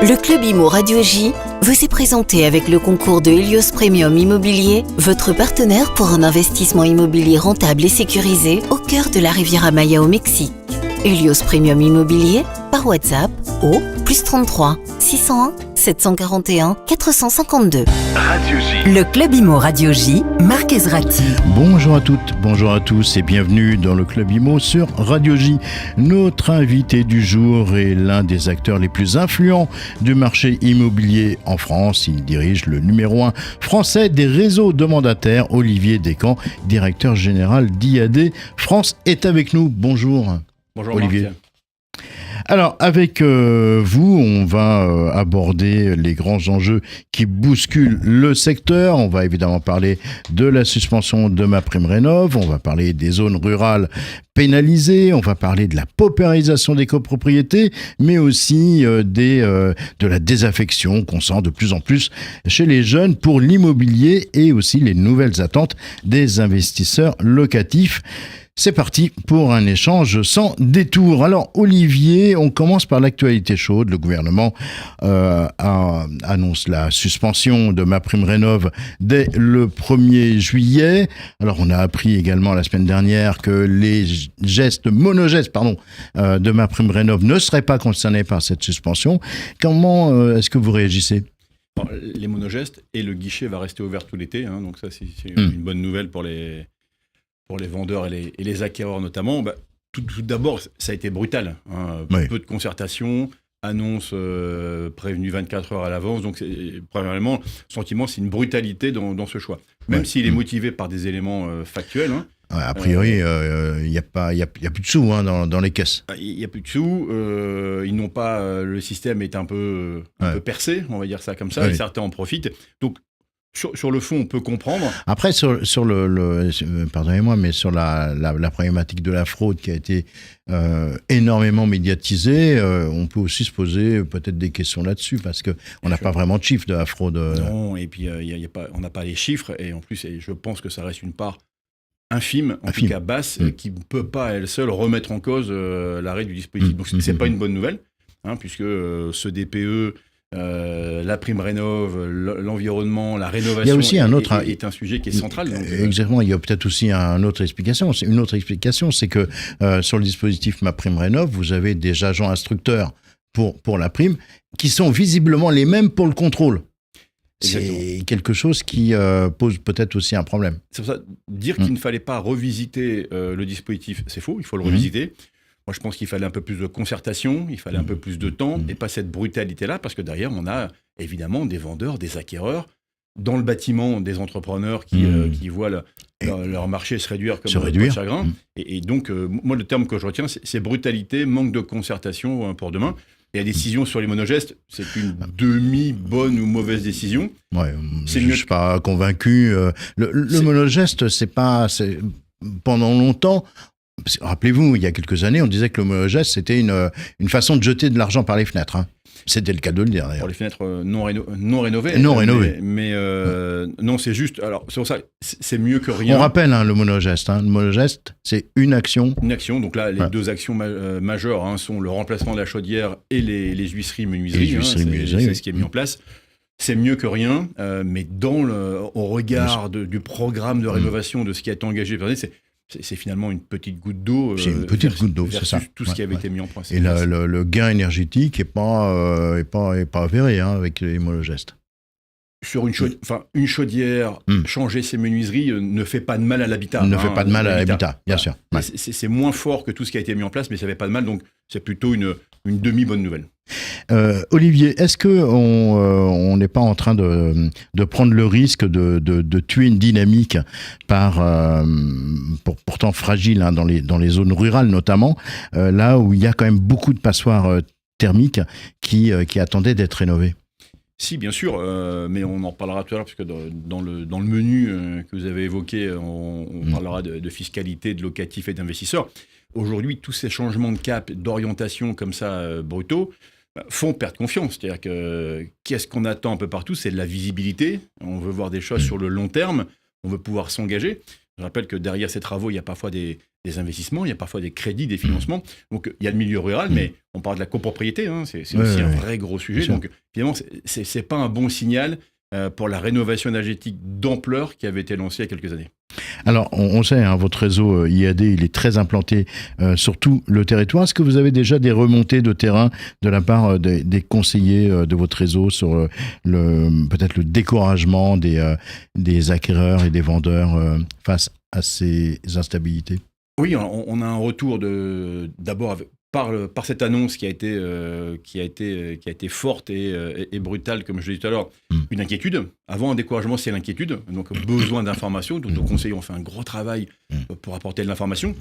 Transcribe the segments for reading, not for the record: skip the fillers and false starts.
Le Club Imo Radio J vous est présenté avec le concours de Helios Premium Immobilier, votre partenaire pour un investissement immobilier rentable et sécurisé au cœur de la Riviera Maya au Mexique. Helios Premium Immobilier par WhatsApp au +33 601 741 452. Radio J. Le Club Imo Radio J, Marc Ezrati. Bonjour à toutes, bonjour à tous et bienvenue dans le Club Imo sur Radio J. Notre invité du jour est l'un des acteurs les plus influents du marché immobilier en France. Il dirige le numéro 1 français des réseaux de mandataires. Olivier Descamps, directeur général d'IAD France, est avec nous. Bonjour. Bonjour Olivier. Marc. Alors, avec vous, on va aborder les grands enjeux qui bousculent le secteur. On va évidemment parler de la suspension de MaPrimeRénov', on va parler des zones rurales pénalisées, on va parler de la paupérisation des copropriétés, mais aussi de la désaffection qu'on sent de plus en plus chez les jeunes pour l'immobilier et aussi les nouvelles attentes des investisseurs locatifs. C'est parti pour un échange sans détour. Alors Olivier, on commence par l'actualité chaude. Le gouvernement annonce la suspension de MaPrimeRénov' dès le 1er juillet. Alors on a appris également la semaine dernière que les monogestes de MaPrimeRénov' ne seraient pas concernés par cette suspension. Comment est-ce que vous réagissez ? Alors, les monogestes et le guichet va rester ouvert tout l'été, donc ça c'est une bonne nouvelle pour les vendeurs et les acquéreurs notamment. Tout d'abord, ça a été brutal. Oui. Peu de concertation, annonce prévenue 24 heures à l'avance. Donc, premièrement, le sentiment, c'est une brutalité dans ce choix. Même s'il est motivé par des éléments factuels. A priori, il n'y a plus de sous dans les caisses. Il n'y a plus de sous. Ils n'ont pas. Le système est un peu percé, on va dire ça comme ça. Oui. Et certains en profitent. Donc, sur le fond, on peut comprendre. Après, sur pardonnez-moi, mais sur la problématique de la fraude qui a été énormément médiatisée, on peut aussi se poser peut-être des questions là-dessus, parce qu'on n'a pas vraiment de chiffres de la fraude. Non, et puis on n'a pas les chiffres, et en plus, je pense que ça reste une part infime, en tout cas basse, qui ne peut pas à elle seule remettre en cause l'arrêt du dispositif. Donc, ce n'est pas une bonne nouvelle, puisque ce DPE... la prime rénov', l'environnement, la rénovation, il y a aussi est un sujet qui est central. Donc, exactement, il y a peut-être aussi une autre explication. C'est que sur le dispositif MaPrimeRénov', vous avez des agents instructeurs pour la prime qui sont visiblement les mêmes pour le contrôle. Exactement. C'est quelque chose qui pose peut-être aussi un problème. C'est pour ça, dire qu'il ne fallait pas revisiter le dispositif, c'est faux, il faut le revisiter. Moi, je pense qu'il fallait un peu plus de concertation, il fallait un peu plus de temps, et pas cette brutalité-là, parce que derrière, on a évidemment des vendeurs, des acquéreurs, dans le bâtiment, des entrepreneurs qui voient leur marché se réduire comme un de chagrin. Et donc, moi, le terme que je retiens, c'est brutalité, manque de concertation pour demain. Et la décision sur les monogestes, c'est une demi-bonne ou mauvaise décision. Ouais, je ne suis pas convaincu. Le monogeste, c'est pendant longtemps... Rappelez-vous, il y a quelques années, on disait que le monogeste, c'était une façon de jeter de l'argent par les fenêtres. C'était le cas de le dire, d'ailleurs. Pour les fenêtres non rénovées. Non rénovées. Mais non, c'est juste... Alors, c'est pour ça, c'est mieux que rien. On rappelle le monogeste. Le monogeste, c'est une action. Une action. Donc là, les deux actions majeures sont le remplacement de la chaudière et les huisseries menuiseries. C'est ce qui est mis en place. C'est mieux que rien, mais au regard du programme de rénovation, de ce qui a été engagé, c'est finalement une petite goutte d'eau. C'est une petite goutte d'eau, c'est ça. Tout ce qui avait été mis en place. Et le gain énergétique n'est pas avéré avec les monogestes. Sur une chaudière, changer ses menuiseries ne fait pas de mal à l'habitat. Ne fait pas de mal à l'habitat, bien sûr. Ouais. C'est moins fort que tout ce qui a été mis en place, mais ça ne fait pas de mal, donc c'est plutôt une demi-bonne nouvelle. Olivier, est-ce qu'on n'est pas en train de prendre le risque de tuer une dynamique pourtant fragile dans les zones rurales notamment, là où il y a quand même beaucoup de passoires thermiques qui attendaient d'être rénovées? Si, bien sûr, mais on en parlera tout à l'heure, puisque dans le menu que vous avez évoqué, on parlera de fiscalité, de locatif et d'investisseurs. Aujourd'hui, tous ces changements de cap, d'orientation comme ça, brutaux, font perdre confiance. C'est-à-dire que qu'est-ce qu'on attend un peu partout ? C'est de la visibilité. On veut voir des choses sur le long terme. On veut pouvoir s'engager. Je rappelle que derrière ces travaux, il y a parfois des investissements, il y a parfois des crédits, des financements. Donc, il y a le milieu rural, mais on parle de la copropriété, hein, c'est aussi un vrai gros sujet. Donc, finalement, c'est pas un bon signal pour la rénovation énergétique d'ampleur qui avait été lancée il y a quelques années. Alors, on sait, hein, votre réseau IAD, il est très implanté sur tout le territoire. Est-ce que vous avez déjà des remontées de terrain de la part des conseillers de votre réseau sur peut-être le découragement des acquéreurs et des vendeurs face à ces instabilités? Oui, on a un retour d'abord par cette annonce qui a été forte et brutale, comme je l'ai dit tout à l'heure, une inquiétude. Avant, un découragement, c'est l'inquiétude, donc besoin d'information. Donc, nos conseillers ont fait un gros travail pour apporter de l'information.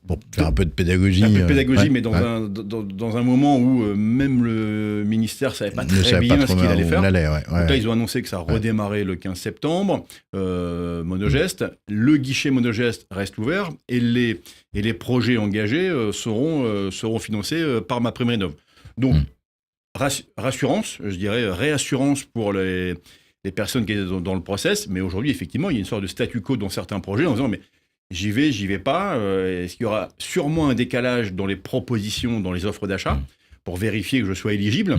Pour faire un peu de pédagogie. Un peu de pédagogie, mais dans un moment où même le ministère ne savait pas très bien ce qu'il allait faire. Donc là, ils ont annoncé que ça redémarrait le 15 septembre, Monogeste. Le guichet Monogeste reste ouvert et les projets engagés seront financés par MaPrimeRénov'. Donc, rassurance, je dirais, réassurance pour les personnes qui étaient dans le process, mais aujourd'hui, effectivement, il y a une sorte de statu quo dans certains projets en disant, mais j'y vais pas, est-ce qu'il y aura sûrement un décalage dans les propositions, dans les offres d'achat, pour vérifier que je sois éligible?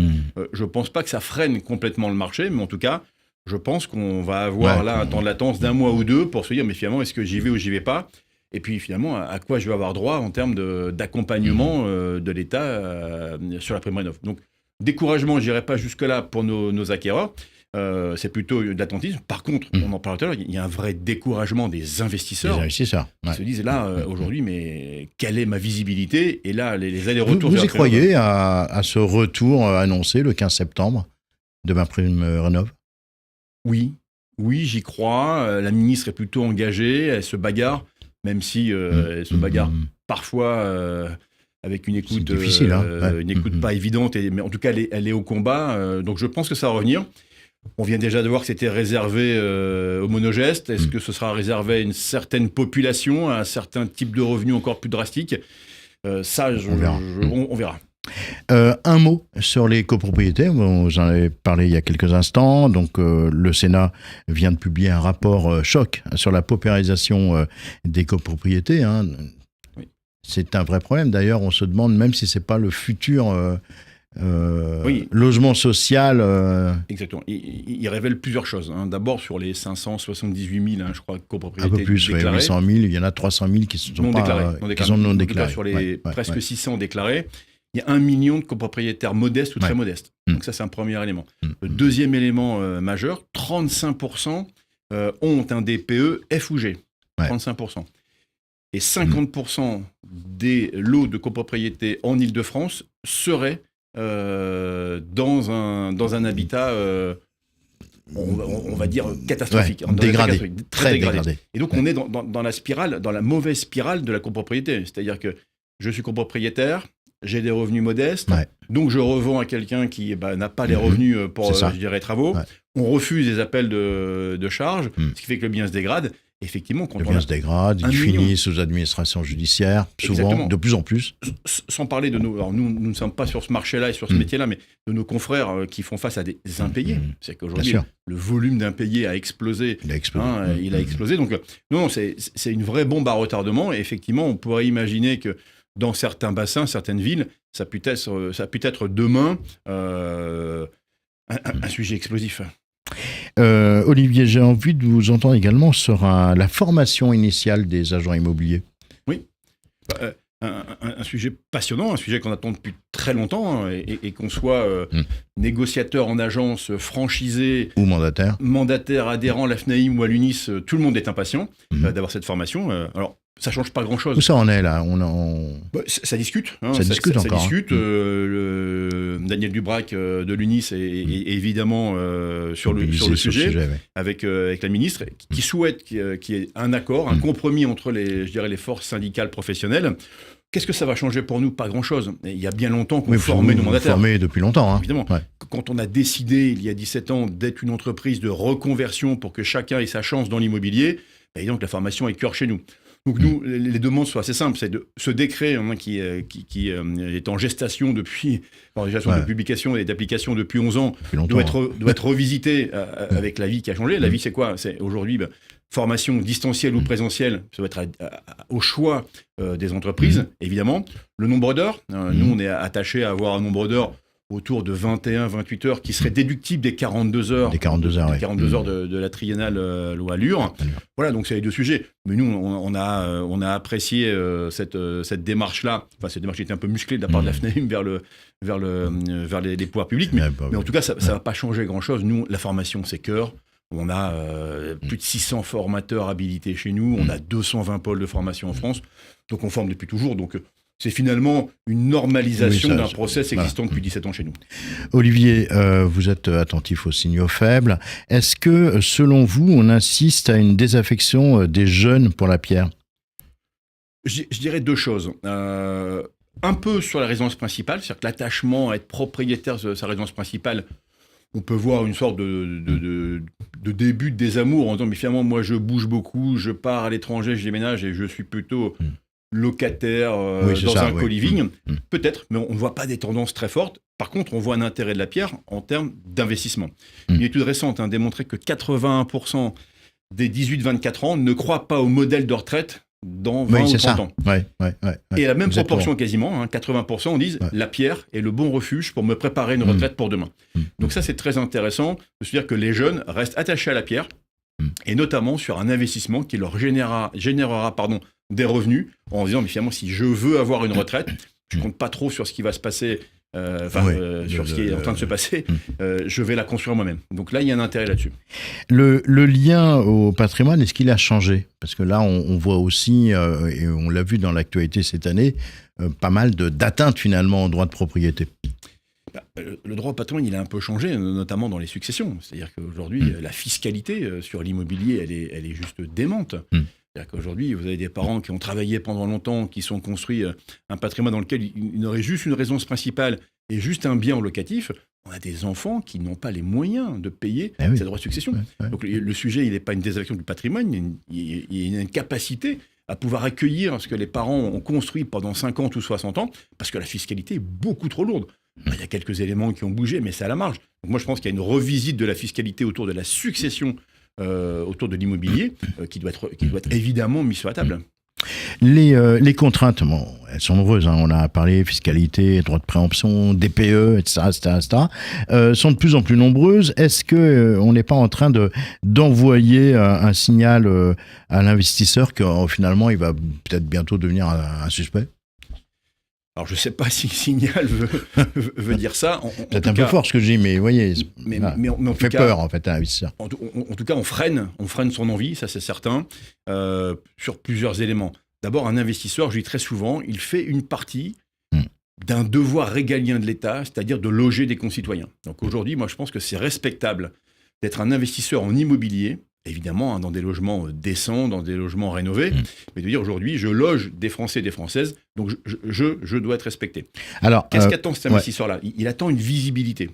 Je ne pense pas que ça freine complètement le marché, mais en tout cas, je pense qu'on va avoir là un temps de latence d'1 mois ou 2 pour se dire, mais finalement, est-ce que j'y vais ou j'y vais pas? Et puis finalement, à quoi je vais avoir droit en termes d'accompagnement de l'État sur la prime rénov'. Donc, découragement, je n'irai pas jusque-là pour nos acquéreurs. C'est plutôt de l'attentisme. Par contre, on en parlait tout à l'heure, il y a un vrai découragement des investisseurs. Qui se disent là, aujourd'hui, mais quelle est ma visibilité? Et là, les allers-retours... Vous y croyez à ce retour annoncé le 15 septembre de MaPrimeRénov'? Oui, j'y crois. La ministre est plutôt engagée, elle se bagarre, même si elle se bagarre parfois... avec une écoute difficile, une écoute pas évidente, mais en tout cas, elle est au combat. Donc, je pense que ça va revenir. On vient déjà de voir que c'était réservé aux monogestes. Est-ce que ce sera réservé à une certaine population, à un certain type de revenus encore plus drastique? Ça, on verra. Un mot sur les copropriétés. Vous en avez parlé il y a quelques instants. Donc, le Sénat vient de publier un rapport choc sur la paupérisation des copropriétés. Hein. C'est un vrai problème. D'ailleurs, on se demande même si c'est pas le futur logement social. Exactement. Il révèle plusieurs choses. Hein. D'abord, sur les 578 000, je crois, copropriétés un peu plus, déclarées. 800 000, il y en a 300 000 qui sont non déclarés. Sur les presque 600 déclarés, il y a 1 million de copropriétaires modestes ou très modestes. Donc ça, c'est un premier élément. Le deuxième élément majeur, 35% ont un DPE F ou G. 35%. Et 50% des lots de copropriété en Ile-de-France seraient dans un habitat, on va dire, catastrophique. Dégradé. Très dégradé. Et donc, on est dans la spirale, dans la mauvaise spirale de la copropriété. C'est-à-dire que je suis copropriétaire, j'ai des revenus modestes, donc je revends à quelqu'un qui n'a pas les revenus pour, je dirais, travaux. On refuse des appels de charges, ce qui fait que le bien se dégrade. Effectivement, quand le bien se dégrade, il finit sous administration judiciaire, souvent, de plus en plus. Sans parler de nous. Alors nous ne sommes pas sur ce marché-là et sur ce métier-là, mais de nos confrères qui font face à des impayés. C'est qu'aujourd'hui, le volume d'impayés a explosé. Il a explosé. Donc, non, c'est une vraie bombe à retardement. Et effectivement, on pourrait imaginer que dans certains bassins, certaines villes, ça peut être demain un sujet explosif. Olivier, j'ai envie de vous entendre également sur la formation initiale des agents immobiliers. Oui, un sujet passionnant, un sujet qu'on attend depuis très longtemps, et qu'on soit négociateur en agence, franchisé ou mandataire, adhérent à la FNAIM ou à l'UNIS, tout le monde est impatient d'avoir cette formation. Alors, ça change pas grand-chose. Où ça en est là? Ça discute. Ça discute encore. Ça discute. Daniel Dubrac de l'UNIS est évidemment sur le sujet avec la ministre, qui souhaite qu'il y ait un accord, un compromis entre les forces syndicales professionnelles. Qu'est-ce que ça va changer pour nous? Pas grand-chose. Il y a bien longtemps qu'on formait nos mandataires. Formés depuis longtemps. Hein. Évidemment. Quand on a décidé, il y a 17 ans, d'être une entreprise de reconversion pour que chacun ait sa chance dans l'immobilier, donc la formation est cœur chez nous. Donc nous, les demandes sont assez simples. C'est ce décret qui est en gestation depuis, de publication et d'application depuis 11 ans, doit être revisité avec la vie qui a changé. La vie, c'est quoi? C'est aujourd'hui, formation distancielle ou présentielle, ça va être au choix des entreprises, évidemment. Le nombre d'heures, nous, on est attaché à avoir un nombre d'heures autour de 21-28 heures qui serait déductible des 42 heures. Des 42 heures, des 42 heures de la triennale loi Allure. Voilà, donc c'est les deux sujets. Mais nous, on a apprécié cette démarche-là. Enfin, cette démarche était un peu musclée de la part de la FNAIM vers les pouvoirs publics. Mais en tout cas, ça ne va pas changer grand-chose. Nous, la formation, c'est cœur. On a plus de 600 formateurs habilités chez nous. On a 220 pôles de formation en France. Donc, on forme depuis toujours. Donc, c'est finalement une normalisation d'un process existant depuis 17 ans chez nous. Olivier, vous êtes attentif aux signaux faibles. Est-ce que, selon vous, on insiste à une désaffection des jeunes pour la pierre ? Je dirais deux choses. Un peu sur la résidence principale, c'est-à-dire que l'attachement à être propriétaire de sa résidence principale, on peut voir une sorte de début de désamour en disant « mais finalement, moi, je bouge beaucoup, je pars à l'étranger, je déménage et je suis plutôt... locataire dans un co-living, peut-être, mais on ne voit pas des tendances très fortes. Par contre, on voit un intérêt de la pierre en termes d'investissement. Une étude récente a démontré que 81% des 18-24 ans ne croient pas au modèle de retraite dans 20 ou 30 ans. Et la même proportion quasiment, 80%, disent la pierre est le bon refuge pour me préparer une retraite pour demain. Donc ça, c'est très intéressant de se dire que les jeunes restent attachés à la pierre et notamment sur un investissement qui leur générera des revenus en disant mais finalement si je veux avoir une retraite, je compte pas trop sur ce qui va se passer, sur ce qui est en train de se passer, je vais la construire moi-même. Donc là il y a un intérêt là-dessus. Le lien au patrimoine, est-ce qu'il a changé ? Parce que là on voit aussi, et on l'a vu dans l'actualité cette année, pas mal d'atteintes finalement au droit de propriété. Le droit au patrimoine, il a un peu changé, notamment dans les successions. C'est-à-dire qu'aujourd'hui, la fiscalité sur l'immobilier, elle est juste démente. C'est-à-dire qu'aujourd'hui, vous avez des parents qui ont travaillé pendant longtemps, qui sont construits un patrimoine dans lequel ils auraient juste une résidence principale et juste un bien locatif. On a des enfants qui n'ont pas les moyens de payer ces droits de succession. Donc le sujet, il n'est pas une désaffection du patrimoine, il y a une capacité à pouvoir accueillir ce que les parents ont construit pendant 50 ou 60 ans, parce que la fiscalité est beaucoup trop lourde. Il y a quelques éléments qui ont bougé, mais c'est à la marge. Donc moi, je pense qu'il y a une revisite de la fiscalité autour de la succession, autour de l'immobilier, qui doit être évidemment mise sur la table. Les contraintes, bon, elles sont nombreuses. On a parlé fiscalité, droit de préemption, DPE, etc., sont de plus en plus nombreuses. Est-ce qu'on n'est pas en train d'envoyer un signal à l'investisseur que finalement, il va peut-être bientôt devenir un suspect ? Alors, je ne sais pas si le signal veut dire ça. C'est un peu fort ce que je dis, mais vous voyez, on fait peur en fait à l'investisseur. En tout cas, on freine son envie, ça c'est certain, sur plusieurs éléments. D'abord, un investisseur, je dis très souvent, il fait une partie d'un devoir régalien de l'État, c'est-à-dire de loger des concitoyens. Donc aujourd'hui, moi je pense que c'est respectable d'être un investisseur en immobilier, évidemment, dans des logements décents, dans des logements rénovés, mais de dire aujourd'hui, je loge des Français et des Françaises, donc je dois être respecté. Alors, qu'est-ce qu'attend cet investisseur-là ? Il attend une visibilité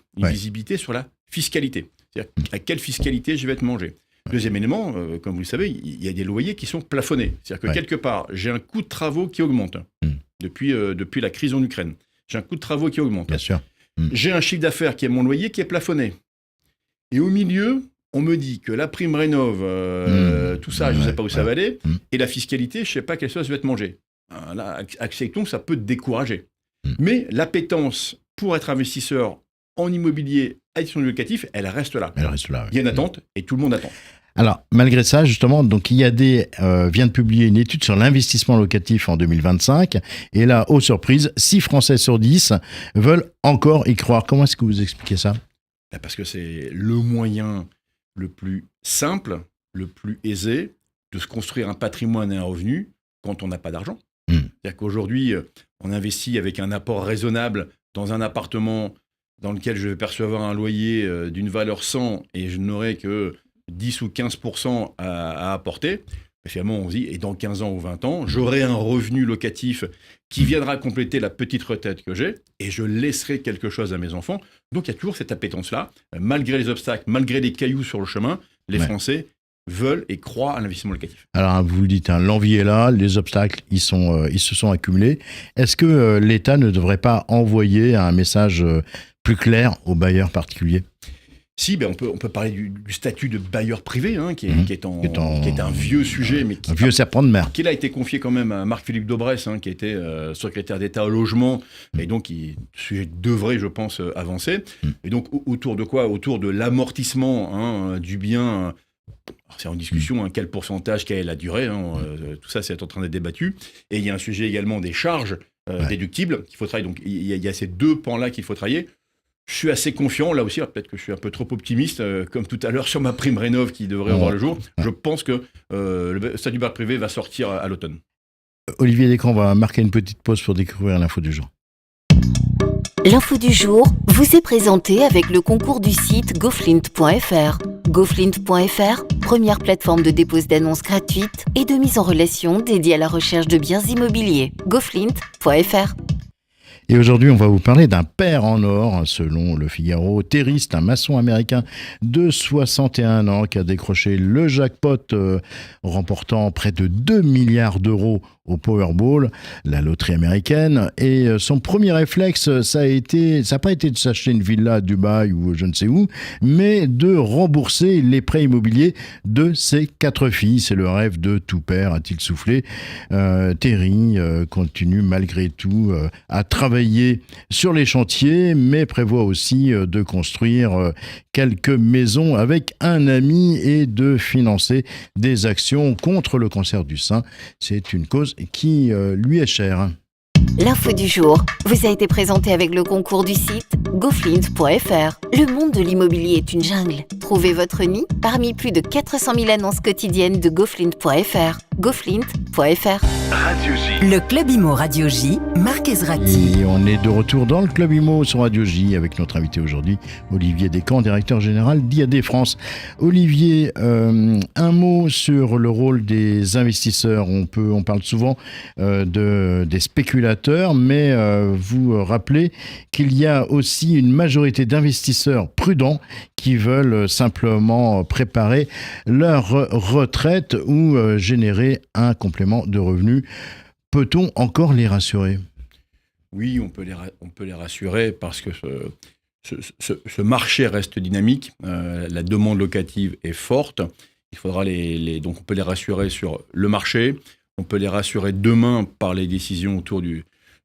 sur la fiscalité. C'est-à-dire à quelle fiscalité je vais être mangé. Deuxième élément, comme vous le savez, il y a des loyers qui sont plafonnés. C'est-à-dire que quelque part, j'ai un coût de travaux qui augmente depuis la crise en Ukraine. J'ai un coût de travaux qui augmente. Bien sûr. J'ai un chiffre d'affaires qui est mon loyer qui est plafonné. Et au milieu, on me dit que la prime rénov, tout ça, je ne sais pas où ça va aller, et la fiscalité, je ne sais pas quelle chose je vais être mangé. Là, acceptons que ça peut te décourager. Mais l'appétence pour être investisseur en immobilier à titre locatif, elle reste là. Il y a une attente et tout le monde attend. Alors, malgré ça, justement, donc IAD vient de publier une étude sur l'investissement locatif en 2025. Et là, aux surprises, 6 Français sur 10 veulent encore y croire. Comment est-ce que vous expliquez ça ? Parce que c'est le moyen le plus simple, le plus aisé de se construire un patrimoine et un revenu quand on n'a pas d'argent. C'est-à-dire qu'aujourd'hui, on investit avec un apport raisonnable dans un appartement dans lequel je vais percevoir un loyer d'une valeur 100 et je n'aurai que 10 ou 15% à apporter. Et finalement, on se dit, et dans 15 ans ou 20 ans, j'aurai un revenu locatif qui viendra compléter la petite retraite que j'ai et je laisserai quelque chose à mes enfants. Donc, il y a toujours cette appétence-là. Malgré les obstacles, malgré les cailloux sur le chemin, les Français veulent et croient à l'investissement locatif. Alors, vous le dites, l'envie est là, les obstacles, ils se sont accumulés. Est-ce que l'État ne devrait pas envoyer un message plus clair aux bailleurs particuliers ? Si, on peut parler du statut de bailleur privé, qui est un vieux sujet, mais un vieux serpent de mer. Qui a été confié quand même à Marc-Philippe Daubresse, qui a été secrétaire d'État au logement, et donc le sujet devrait, je pense, avancer. Et donc autour de quoi ? Autour de l'amortissement du bien. C'est en discussion, quel pourcentage, quelle est la durée, tout ça c'est en train d'être débattu. Et il y a un sujet également des charges déductibles qu'il faut travailler. Donc il y a ces deux pans-là qu'il faut travailler. Je suis assez confiant, là aussi, peut-être que je suis un peu trop optimiste, comme tout à l'heure sur ma prime rénov qui devrait voir le jour. Je pense que le statut bailleur privé va sortir à l'automne. Olivier Descamps va marquer une petite pause pour découvrir l'info du jour. L'info du jour vous est présentée avec le concours du site goflint.fr. Goflint.fr, première plateforme de dépose d'annonces gratuite et de mise en relation dédiée à la recherche de biens immobiliers. Goflint.fr. Et aujourd'hui, on va vous parler d'un père en or, selon Le Figaro. Terry, c'est un maçon américain de 61 ans qui a décroché le jackpot, remportant près de 2 milliards d'euros au Powerball, la loterie américaine. Et son premier réflexe, ça n'a pas été de s'acheter une villa à Dubaï ou je ne sais où, mais de rembourser les prêts immobiliers de ses 4 filles. C'est le rêve de tout père, a-t-il soufflé. Terry continue malgré tout à travailler sur les chantiers, mais prévoit aussi de construire quelques maisons avec un ami et de financer des actions contre le cancer du sein. C'est une cause qui lui est chère. L'info du jour vous a été présentée avec le concours du site goflint.fr. Le monde de l'immobilier est une jungle. Trouvez votre nid parmi plus de 400 000 annonces quotidiennes de goflint.fr. goflint.fr. Radio J. Le Club Imo Radio J, Marc Ezrati. Et on est de retour dans le Club Imo sur Radio J avec notre invité aujourd'hui, Olivier Descamps, directeur général d'IAD France. Olivier, un mot sur le rôle des investisseurs. On parle souvent des spéculateurs, mais vous rappelez qu'il y a aussi une majorité d'investisseurs prudents qui veulent simplement préparer leur retraite ou générer un complément de revenus. Peut-on encore les rassurer ? Oui, on peut les rassurer parce que ce marché reste dynamique, la demande locative est forte. Il faudra donc on peut les rassurer sur le marché, on peut les rassurer demain par les décisions autour du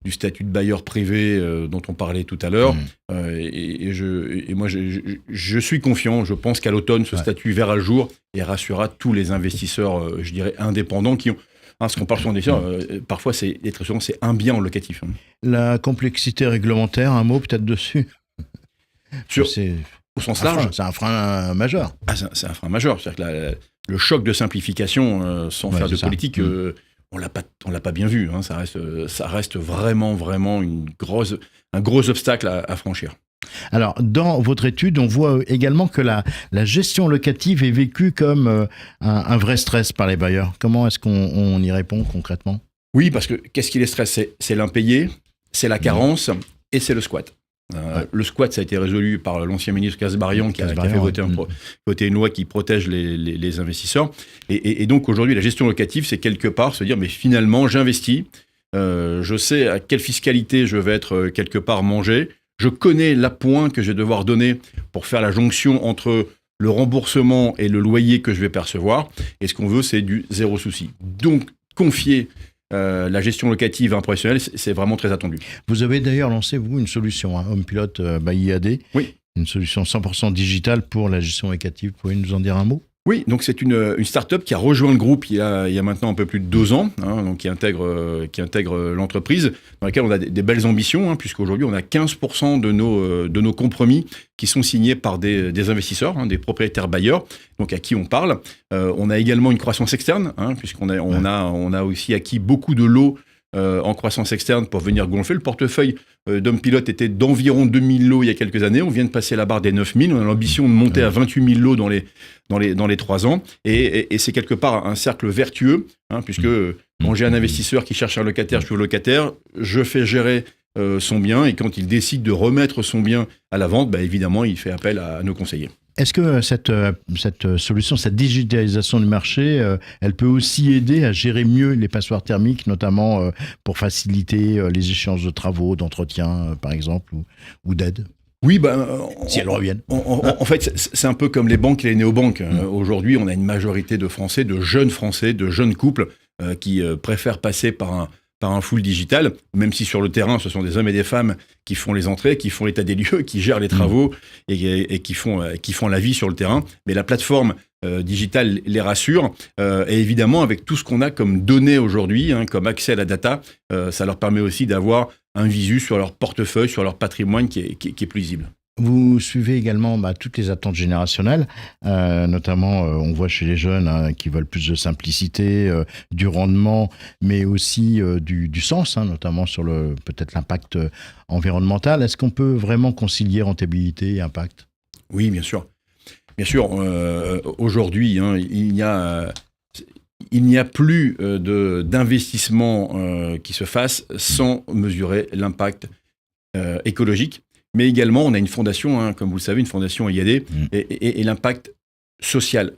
statut de bailleur privé dont on parlait tout à l'heure. Et moi, je suis confiant. Je pense qu'à l'automne, ce statut verra le jour et rassurera tous les investisseurs, je dirais, indépendants qui ont... ce qu'on parle souvent des parfois, c'est un bien en locatif. La complexité réglementaire, un mot peut-être dessus ? Au sens large. C'est un frein majeur. C'est un frein majeur. C'est-à-dire que le choc de simplification, sans faire de politique... on l'a pas bien vu. Ça reste vraiment un gros obstacle à franchir. Alors, dans votre étude, on voit également que la gestion locative est vécue comme un vrai stress par les bailleurs. Comment est-ce qu'on y répond concrètement ? Oui, parce que qu'est-ce qui les stresse ? C'est l'impayé, c'est la carence et c'est le squat. Le squat, ça a été résolu par l'ancien ministre Kasbarian qui a fait voter une loi qui protège les investisseurs. Et donc aujourd'hui, la gestion locative, c'est quelque part se dire, mais finalement, j'investis, je sais à quelle fiscalité je vais être quelque part mangé, je connais l'appoint que je vais devoir donner pour faire la jonction entre le remboursement et le loyer que je vais percevoir. Et ce qu'on veut, c'est du zéro souci. Donc, confier la gestion locative à un professionnel, c'est vraiment très attendu. Vous avez d'ailleurs lancé, vous, une solution, HomePilot by IAD. Oui. Une solution 100% digitale pour la gestion locative. Vous pouvez nous en dire un mot ? Oui, donc c'est une start-up qui a rejoint le groupe il y a maintenant un peu plus de 2 ans, donc qui intègre l'entreprise, dans laquelle on a des belles ambitions, puisqu'aujourd'hui on a 15% de nos compromis qui sont signés par des investisseurs, des propriétaires bailleurs, donc à qui on parle. On a également une croissance externe, puisqu'on a aussi acquis beaucoup de lots en croissance externe pour venir gonfler. Le portefeuille d'HomePilot était d'environ 2000 lots il y a quelques années. On vient de passer la barre des 9000. On a l'ambition de monter à 28 000 lots dans les 3 ans. Et c'est quelque part un cercle vertueux, puisque quand j'ai un investisseur qui cherche un locataire, je suis locataire, je fais gérer son bien. Et quand il décide de remettre son bien à la vente, évidemment, il fait appel à nos conseillers. Est-ce que cette solution, cette digitalisation du marché, elle peut aussi aider à gérer mieux les passoires thermiques, notamment pour faciliter les échanges de travaux, d'entretien, par exemple, ou d'aide ? Oui, si elles reviennent. En fait, c'est un peu comme les banques et les néobanques. Aujourd'hui, on a une majorité de Français, de jeunes couples qui préfèrent passer par un full digital, même si sur le terrain, ce sont des hommes et des femmes qui font les entrées, qui font l'état des lieux, qui gèrent les travaux et qui font la vie sur le terrain. Mais la plateforme digitale les rassure. Et évidemment, avec tout ce qu'on a comme données aujourd'hui, comme accès à la data, ça leur permet aussi d'avoir un visu sur leur portefeuille, sur leur patrimoine qui est plus lisible. Vous suivez également toutes les attentes générationnelles, notamment on voit chez les jeunes qui veulent plus de simplicité, du rendement, mais aussi du sens, notamment sur peut-être l'impact environnemental. Est-ce qu'on peut vraiment concilier rentabilité et impact ? Oui, bien sûr. Bien sûr, aujourd'hui, il n'y a plus d'investissement qui se fasse sans mesurer l'impact écologique. Mais également, on a une fondation, comme vous le savez, une fondation IAD, et l'impact social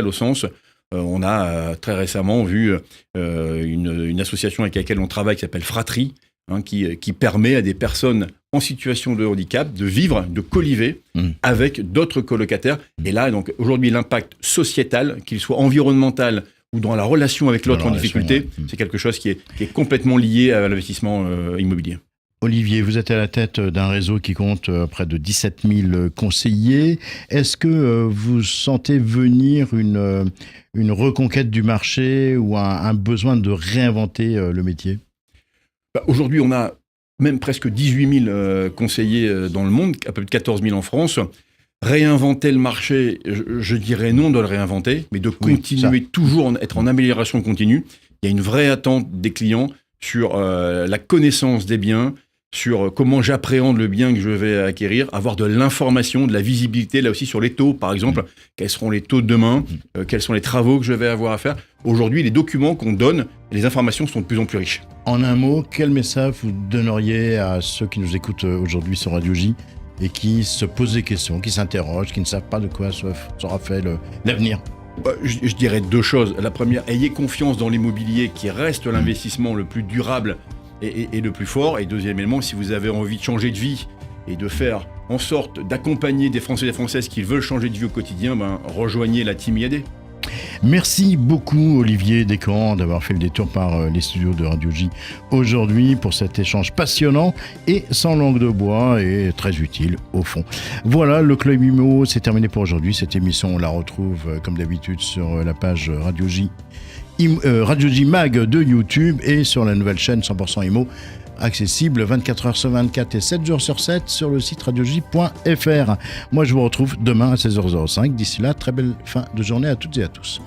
au sens, on a très récemment vu une association avec laquelle on travaille qui s'appelle Fratrie, qui permet à des personnes en situation de handicap de vivre, de colliver avec d'autres colocataires. Et là, donc, aujourd'hui, l'impact sociétal, qu'il soit environnemental ou dans la relation avec l'autre en difficulté, c'est quelque chose qui est complètement lié à l'investissement immobilier. Olivier, vous êtes à la tête d'un réseau qui compte près de 17 000 conseillers. Est-ce que vous sentez venir une reconquête du marché ou un besoin de réinventer le métier ? Aujourd'hui, on a même presque 18 000 conseillers dans le monde, à peu près 14 000 en France. Réinventer le marché, je dirais non de le réinventer, mais de continuer toujours être en amélioration continue. Il y a une vraie attente des clients sur la connaissance des biens, sur comment j'appréhende le bien que je vais acquérir, avoir de l'information, de la visibilité, là aussi sur les taux, par exemple. Quels seront les taux de demain, quels sont les travaux que je vais avoir à faire. Aujourd'hui, les documents qu'on donne, les informations sont de plus en plus riches. En un mot, quel message vous donneriez à ceux qui nous écoutent aujourd'hui sur Radio J et qui se posent des questions, qui s'interrogent, qui ne savent pas de quoi sera fait l'avenir ? Je dirais deux choses. La première, ayez confiance dans l'immobilier qui reste l'investissement le plus durable et le plus fort. Et deuxième élément, si vous avez envie de changer de vie et de faire en sorte d'accompagner des Français et des Françaises qui veulent changer de vie au quotidien, rejoignez la team IAD. Merci beaucoup Olivier Descamps d'avoir fait le détour par les studios de Radio J aujourd'hui pour cet échange passionnant et sans langue de bois et très utile au fond. Voilà, le Club Immo, c'est terminé pour aujourd'hui. Cette émission, on la retrouve comme d'habitude sur la page Radio J Mag de YouTube et sur la nouvelle chaîne 100% Immo, accessible 24 heures sur 24 et 7 jours sur 7 sur le site radioj.fr. Moi, je vous retrouve demain à 16h05. D'ici là, très belle fin de journée à toutes et à tous.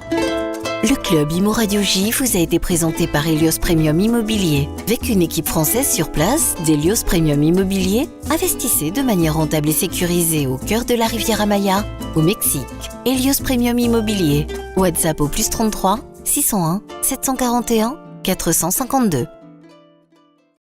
Le Club Immo Radio J vous a été présenté par Helios Premium Immobilier. Avec une équipe française sur place d'Helios Premium Immobilier, investissez de manière rentable et sécurisée au cœur de la Riviera Maya, au Mexique. Helios Premium Immobilier. WhatsApp au +33 601 741 452.